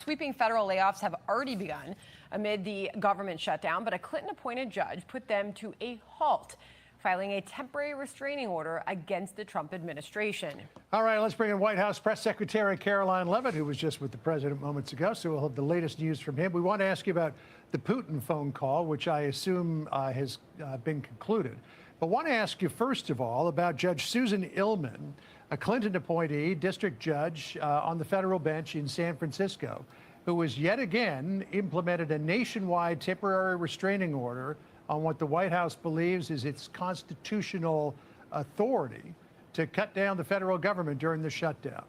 Sweeping federal layoffs have already begun amid the government shutdown, but a Clinton-appointed judge put them to a halt, filing a temporary restraining order against the Trump administration. All right, let's bring in White House Press Secretary Caroline Leavitt, who was just with the president moments ago, so we'll have the latest news from him. We want to ask you about the Putin phone call, which I assume has been concluded. But want to ask you, first of all, about Judge Susan Illman, a Clinton appointee, district judge on the federal bench in San Francisco, who has yet again implemented a nationwide temporary restraining order on what the White House believes is its constitutional authority to cut down the federal government during the shutdown.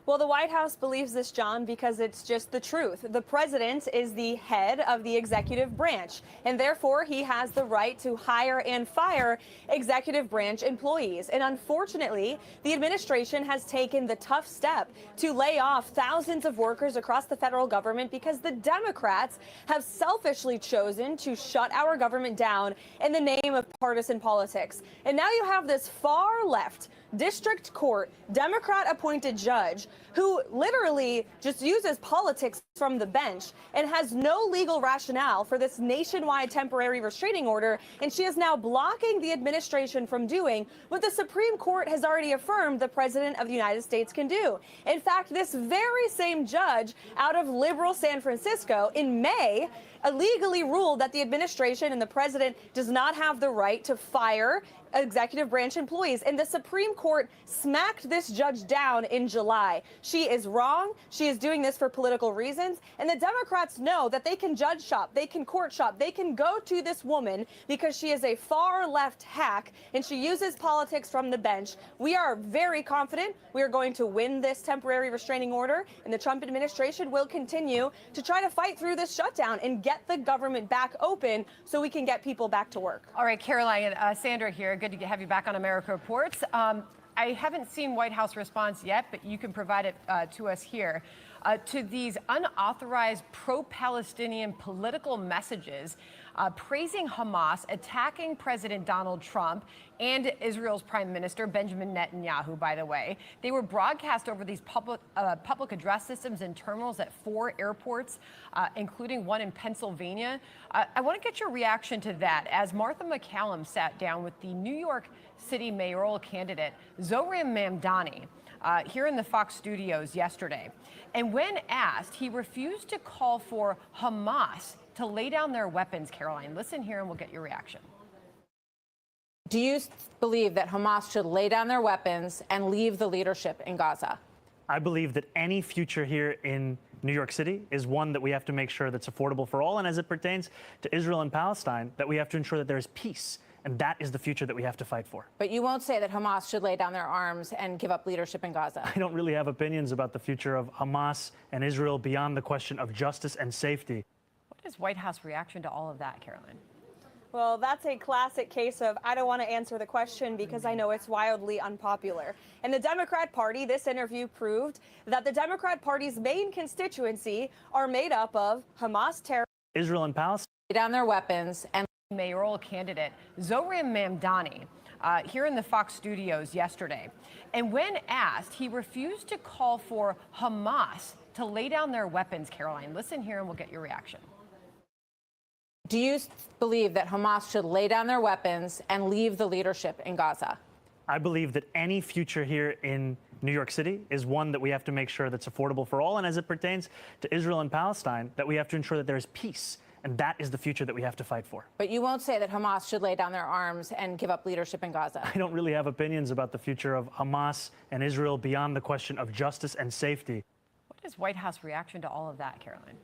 Well, the White House believes this, John, because it's just the truth. The president is the head of the executive branch, and therefore he has the right to hire and fire executive branch employees. And unfortunately, the administration has taken the tough step to lay off thousands of workers across the federal government because the Democrats have selfishly chosen to shut our government down in the name of partisan politics. And now you have this far left district court Democrat appointed judge who literally just uses politics from the bench and has no legal rationale for this nationwide temporary restraining order. And she is now blocking the administration from doing what the Supreme Court has already affirmed the president of the United States can do. In fact, this very same judge out of liberal San Francisco in May illegally ruled that the administration and the president does not have the right to fire executive branch employees, and the Supreme Court smacked this judge down in July. She is wrong. She is doing this for political reasons, and the Democrats know that they can judge shop, they can court shop, they can go to this woman because she is a far left hack and she uses politics from the bench. We are very confident we are going to win this temporary restraining order, and the Trump administration will continue to try to fight through this shutdown and get the government back open so we can get people back to work. All right, Caroline, Sandra here. Good to have you back on America Reports. I haven't seen White House response yet, but you can provide it to us here. To these unauthorized pro-Palestinian political messages praising Hamas, attacking President Donald Trump and Israel's Prime Minister Benjamin Netanyahu, by the way. They were broadcast over these public address systems and terminals at 4 airports, including one in Pennsylvania. I want to get your reaction to that as Martha McCallum sat down with the New York City mayoral candidate Zohran Mamdani here in the Fox studios yesterday. And when asked, he refused to call for Hamas to lay down their weapons. Caroline, listen here and we'll get your reaction. Do you believe that Hamas should lay down their weapons and leave the leadership in Gaza? I believe that any future here in New York City is one that we have to make sure that's affordable for all. And as it pertains to Israel and Palestine, that we have to ensure that there is peace. And that is the future that we have to fight for. But you won't say that Hamas should lay down their arms and give up leadership in Gaza. I don't really have opinions about the future of Hamas and Israel beyond the question of justice and safety. What is White House reaction to all of that, Caroline? Well, that's a classic case of I don't want to answer the question because I know it's wildly unpopular. In the Democrat Party, this interview proved that the Democrat Party's main constituency are made up of Hamas terrorists, Israel and Palestine. Lay down their weapons and mayoral candidate Zohran Mamdani here in the Fox studios yesterday. And when asked, he refused to call for Hamas to lay down their weapons. Caroline, listen here and we'll get your reaction. Do you believe that Hamas should lay down their weapons and leave the leadership in Gaza? I believe that any future here in New York City is one that we have to make sure that's affordable for all. And as it pertains to Israel and Palestine, that we have to ensure that there is peace. And that is the future that we have to fight for. But you won't say that Hamas should lay down their arms and give up leadership in Gaza. I don't really have opinions about the future of Hamas and Israel beyond the question of justice and safety. What is White House reaction to all of that, Caroline?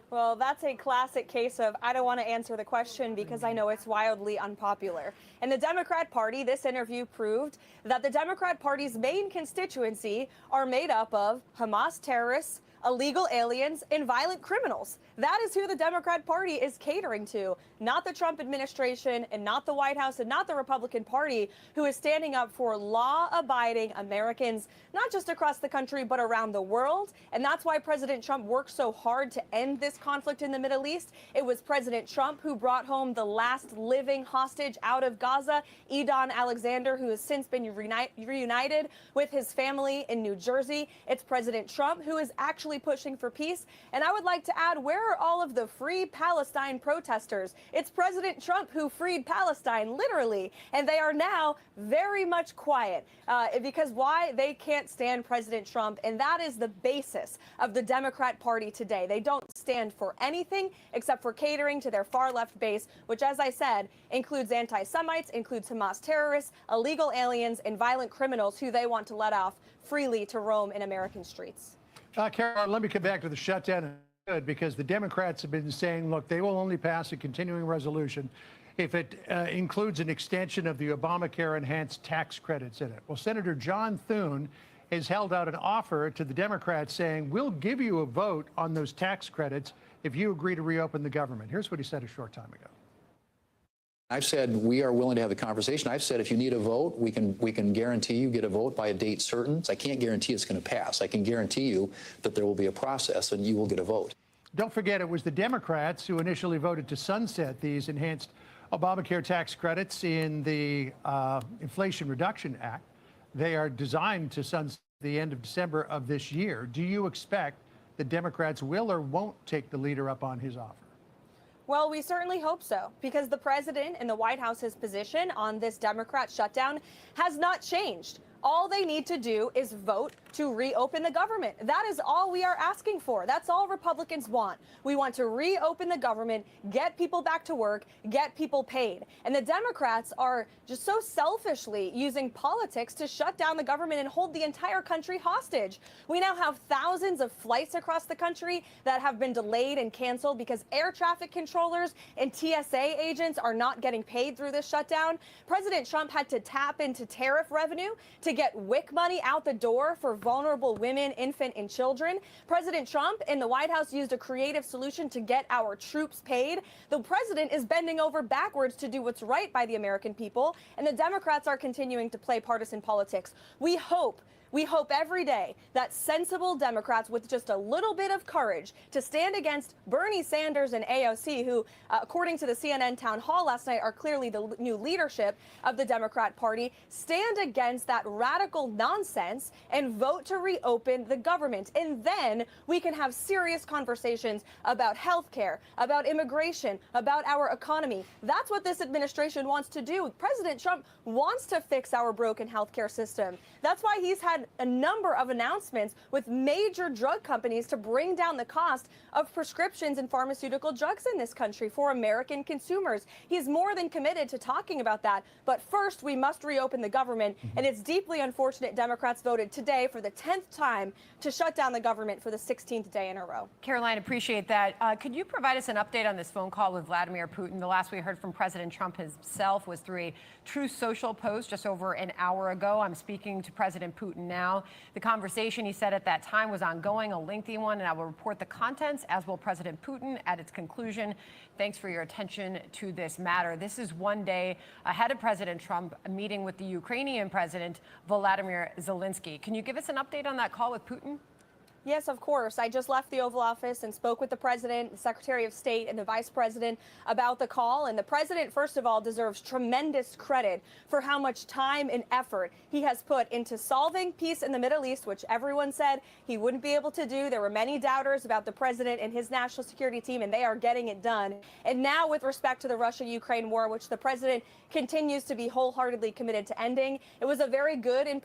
Well, that's a classic case of I don't want to answer the question because I know it's wildly unpopular. In the Democrat Party, this interview proved that the Democrat Party's main constituency are made up of Hamas terrorists, illegal aliens, and violent criminals. That is who the Democrat Party is catering to, not the Trump administration and not the White House and not the Republican Party, who is standing up for law-abiding Americans, not just across the country, but around the world. And that's why President Trump worked so hard to end this conflict in the Middle East. It was President Trump who brought home the last living hostage out of Gaza, Edon Alexander, who has since been reunited with his family in New Jersey. It's President Trump who is actually actually pushing for peace. And I would like to add, where are all of the Free Palestine protesters? It's President Trump who freed Palestine, literally, and they are now very much quiet because why? They can't stand President Trump, and that is the basis of the Democrat Party today. They don't stand for anything except for catering to their far left base, which, as I said, includes anti-Semites, includes Hamas terrorists, illegal aliens, and violent criminals who they want to let off freely to roam in American streets. Caroline, let me come back to the shutdown, because the Democrats have been saying, look, they will only pass a continuing resolution if it includes an extension of the Obamacare enhanced tax credits in it. Well, Senator John Thune has held out an offer to the Democrats saying, we'll give you a vote on those tax credits if you agree to reopen the government. Here's what he said a short time ago. I've said we are willing to have the conversation. I've said if you need a vote, we can guarantee you get a vote by a date certain. So I can't guarantee it's going to pass. I can guarantee you that there will be a process and you will get a vote. Don't forget, it was the Democrats who initially voted to sunset these enhanced Obamacare tax credits in the Inflation Reduction Act. They are designed to sunset the end of December of this year. Do you expect the Democrats will or won't take the leader up on his offer? Well, we certainly hope so, because the president and the White House's position on this Democrat shutdown has not changed. All they need to do is vote to reopen the government. That is all we are asking for. That's all Republicans want. We want to reopen the government, get people back to work, get people paid. And the Democrats are just so selfishly using politics to shut down the government and hold the entire country hostage. We now have thousands of flights across the country that have been delayed and canceled because air traffic controllers and TSA agents are not getting paid through this shutdown. President Trump had to tap into tariff revenue to get WIC money out the door for vulnerable women, infant, and children. President Trump and the White House used a creative solution to get our troops paid. The president is bending over backwards to do what's right by the American people, and the Democrats are continuing to play partisan politics. We hope every day that sensible Democrats with just a little bit of courage to stand against Bernie Sanders and AOC, who, according to the CNN town hall last night, are clearly the new leadership of the Democrat Party, stand against that radical nonsense and vote to reopen the government. And then we can have serious conversations about health care, about immigration, about our economy. That's what this administration wants to do. President Trump wants to fix our broken health care system. That's why he's had a number of announcements with major drug companies to bring down the cost of prescriptions and pharmaceutical drugs in this country for American consumers. He's more than committed to talking about that. But first, we must reopen the government. And it's deeply unfortunate Democrats voted today for the 10th time to shut down the government for the 16th day in a row. Caroline, appreciate that. Could you provide us an update on this phone call with Vladimir Putin? The last we heard from President Trump himself was through a Truth Social post just over an hour ago. I'm speaking to President Putin now. The conversation, he said at that time, was ongoing, a lengthy one, and I will report the contents, as will President Putin, at its conclusion. Thanks for your attention to this matter. This is one day ahead of President Trump meeting with the Ukrainian President, Volodymyr Zelensky. Can you give us an update on that call with Putin? Yes, of course. I just left the Oval Office and spoke with the president, the Secretary of State, and the vice president about the call. And the president, first of all, deserves tremendous credit for how much time and effort he has put into solving peace in the Middle East, which everyone said he wouldn't be able to do. There were many doubters about the president and his national security team, and they are getting it done. And now with respect to the Russia-Ukraine war, which the president continues to be wholeheartedly committed to ending, it was a very good and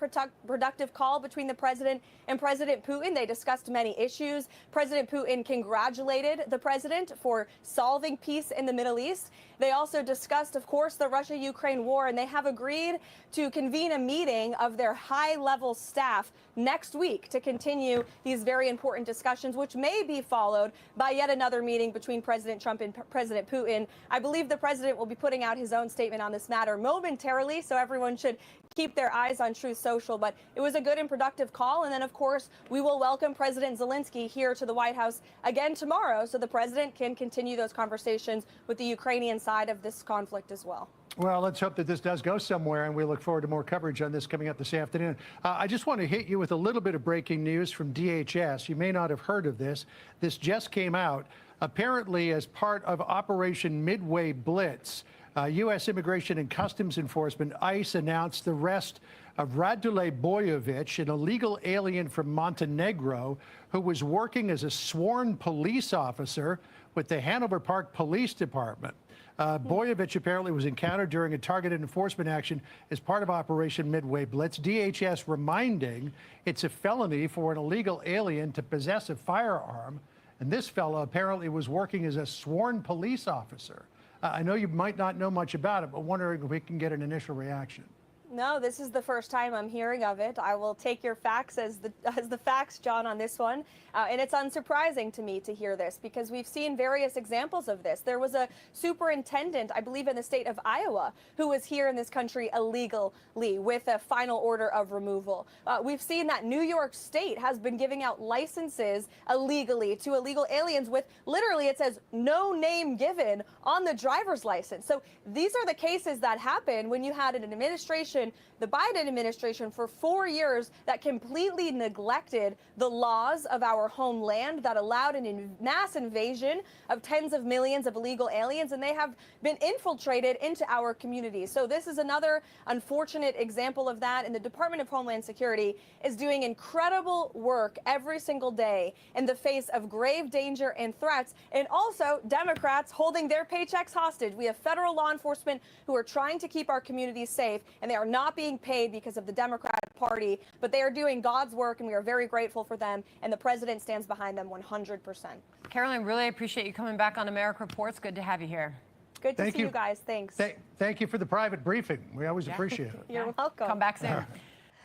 productive call between the president and President Putin. They discussed many issues. President Putin congratulated the president for solving peace in the Middle East. They also discussed, of course, the Russia-Ukraine war, and they have agreed to convene a meeting of their high-level staff next week to continue these very important discussions, which may be followed by yet another meeting between President Trump and President Putin. I believe the president will be putting out his own statement on this matter momentarily, so everyone should keep their eyes on Truth Social. But it was a good and productive call. And then, of course, we will welcome President Zelensky here to the White House again tomorrow so the president can continue those conversations with the Ukrainian side of this conflict as well. Well, let's hope that this does go somewhere, and we look forward to more coverage on this coming up this afternoon. I just want to hit you with a little bit of breaking news from DHS. You may not have heard of this. This just came out. Apparently, as part of Operation Midway Blitz, U.S. Immigration and Customs Enforcement, ICE, announced the arrest of Radule Bojovic, an illegal alien from Montenegro who was working as a sworn police officer with the Hanover Park Police Department. Bojovic apparently was encountered during a targeted enforcement action as part of Operation Midway Blitz. DHS reminding it's a felony for an illegal alien to possess a firearm. And this fellow apparently was working as a sworn police officer. I know you might not know much about it, but wondering if we can get an initial reaction. No, this is the first time I'm hearing of it. I will take your facts as the facts, John, on this one. And it's unsurprising to me to hear this because we've seen various examples of this. There was a superintendent, I believe in the state of Iowa, who was here in this country illegally with a final order of removal. We've seen that New York State has been giving out licenses illegally to illegal aliens with literally, it says, no name given on the driver's license. So these are the cases that happen when you had an administration, the Biden administration, for 4 years that completely neglected the laws of our homeland, that allowed mass invasion of tens of millions of illegal aliens, and they have been infiltrated into our communities. So this is another unfortunate example of that, and the Department of Homeland Security is doing incredible work every single day in the face of grave danger and threats, and also Democrats holding their paychecks hostage. We have federal law enforcement who are trying to keep our communities safe, and they are not being paid because of the Democratic Party, but they are doing God's work, and we are very grateful for them, and the president stands behind them 100%. Caroline, really appreciate you coming back on America Reports. Good to have you here. Good to see you guys. Thanks. Thank you for the private briefing. We always appreciate it. You're welcome. Come back soon.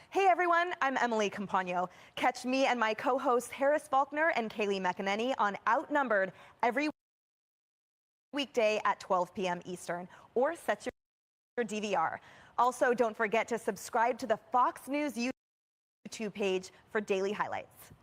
Hey everyone, I'm Emily Campagno. Catch me and my co-hosts Harris Faulkner and Kaylee McEnany on Outnumbered every weekday at 12 p.m. Eastern, or set your DVR. Also, don't forget to subscribe to the Fox News YouTube page for daily highlights.